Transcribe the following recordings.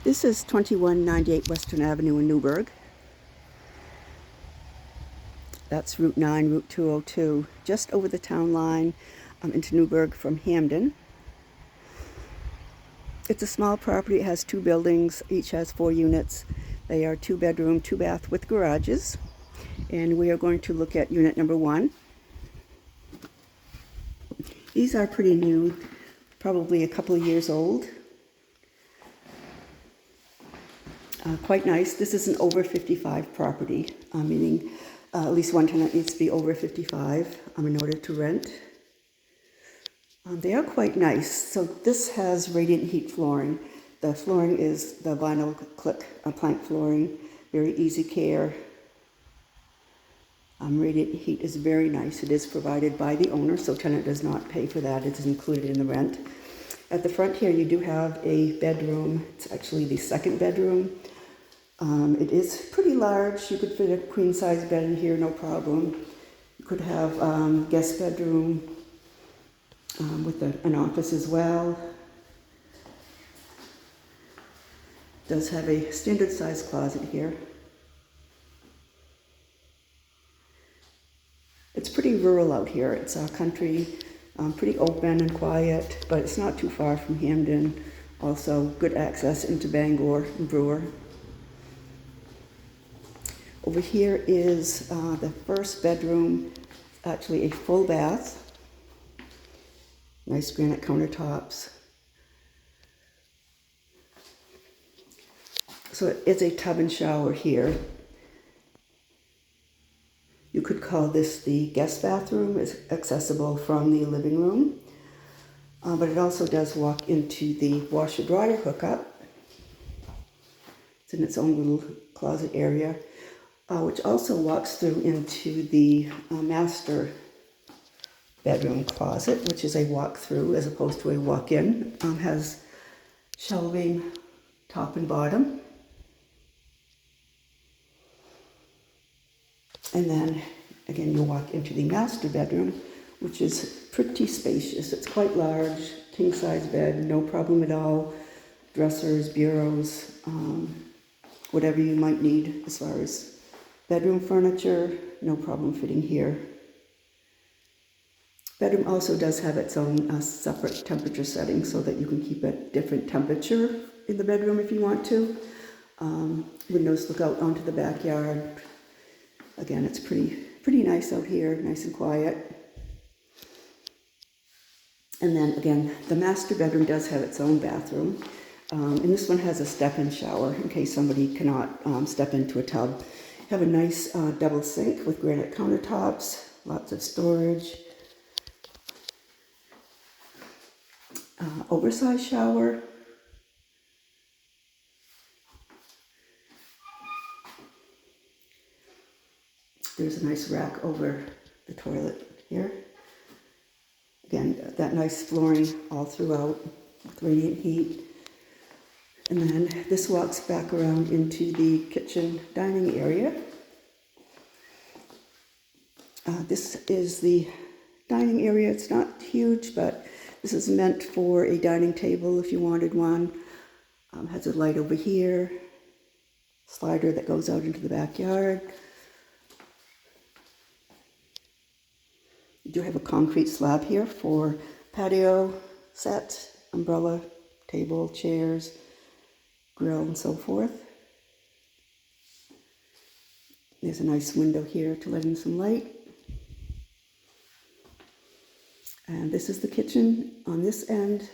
This is 2198 Western Avenue in Newburgh. That's Route 9, Route 202, just over the town line into Newburgh from Hamden. It's a small property. It has two buildings. Each has 4 units. They are 2-bedroom, 2-bath with garages. And we are going to look at unit number 1. These are pretty new, probably a couple of years old. Quite nice. This is an over 55 property, meaning at least one tenant needs to be over 55 in order to rent. They are quite nice. So this has radiant heat flooring. The flooring is the vinyl click plank flooring, very easy care. Radiant heat is very nice. It is provided by the owner, so tenant does not pay for that. It's included in the rent. At the front here, you do have a bedroom. It's actually the 2nd bedroom. It is pretty large. You could fit a queen-size bed in here, no problem. You could have guest bedroom with an office as well. Does have a standard-sized closet here. It's pretty rural out here. It's country, pretty open and quiet, but it's not too far from Hamden. Also, good access into Bangor and Brewer. Over here is the 1st bedroom, actually a full bath. Nice granite countertops. So it is a tub and shower here. You could call this the guest bathroom. It's accessible from the living room. But it also does walk into the washer-dryer hookup. It's in its own little closet area, which also walks through into the master bedroom closet, which is a walk-through as opposed to a walk-in. Has shelving top and bottom. And then, again, you walk into the master bedroom, which is pretty spacious. It's quite large, king-size bed, no problem at all. Dressers, bureaus, whatever you might need as far as bedroom furniture, no problem fitting here. Bedroom also does have its own separate temperature setting so that you can keep a different temperature in the bedroom if you want to. Windows look out onto the backyard. Again, it's pretty nice out here, nice and quiet. And then again, the master bedroom does have its own bathroom. And this one has a step-in shower in case somebody cannot step into a tub. Have a nice double sink with granite countertops, lots of storage. Oversized shower. There's a nice rack over the toilet here. Again, that nice flooring all throughout with radiant heat. And then this walks back around into the kitchen dining area. This is the dining area. It's not huge, but this is meant for a dining table if you wanted one. Has a light over here, slider that goes out into the backyard. You do have a concrete slab here for patio set, umbrella, table, chairs, grill, and so forth. There's a nice window here to let in some light. And this is the kitchen on this end.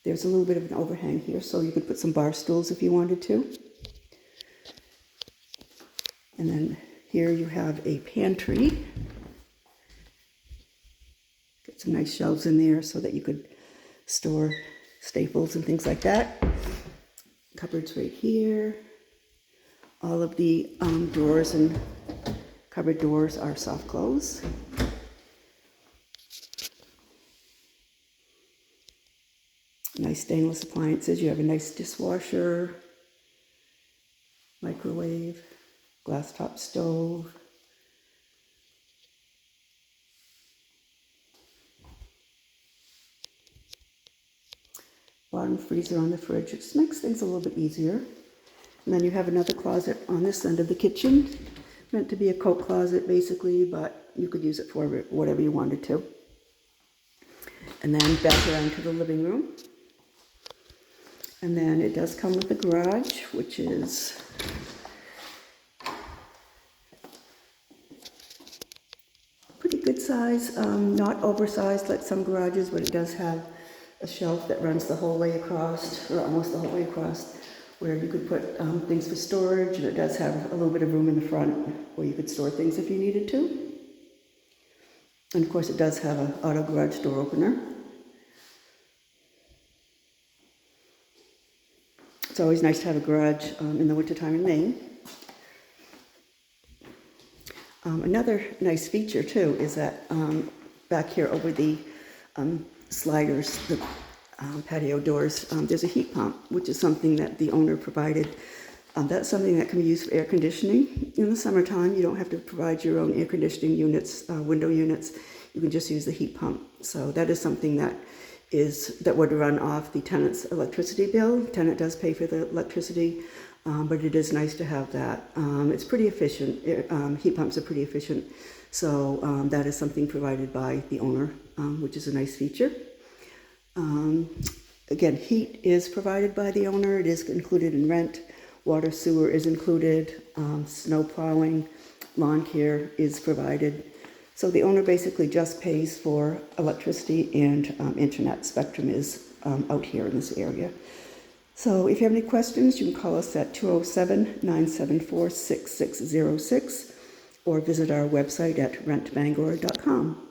There's a little bit of an overhang here, so you could put some bar stools if you wanted to. And then here you have a pantry. Get some nice shelves in there so that you could store staples and things like that. Cupboards right here. All of the drawers and cupboard doors are soft close. Nice stainless appliances. You have a nice dishwasher, microwave, glass top stove. bottom freezer on the fridge. It just makes things a little bit easier. And then you have another closet on this end of the kitchen, meant to be a coat closet basically, but you could use it for whatever you wanted to. And then back around to the living room. And then it does come with a garage, which is pretty good size, not oversized like some garages, but it does have a shelf that runs the whole way across, or almost the whole way across, where you could put things for storage, and it does have a little bit of room in the front where you could store things if you needed to. And of course it does have an auto garage door opener. It's always nice to have a garage in the wintertime in Maine. Another nice feature too is that back here over the sliders, the patio doors, there's a heat pump, which is something that the owner provided. That's something that can be used for air conditioning. In the summertime, you don't have to provide your own air conditioning units, window units. You can just use the heat pump. So that is something that would run off the tenant's electricity bill. The tenant does pay for the electricity, but it is nice to have that. It's pretty efficient. Heat pumps are pretty efficient. So that is something provided by the owner, which is a nice feature. Again, heat is provided by the owner. It is included in rent. Water, sewer is included. Snow plowing, lawn care is provided. So the owner basically just pays for electricity and internet. Spectrum is out here in this area. So if you have any questions, you can call us at 207-974-6606 or visit our website at rentbangor.com.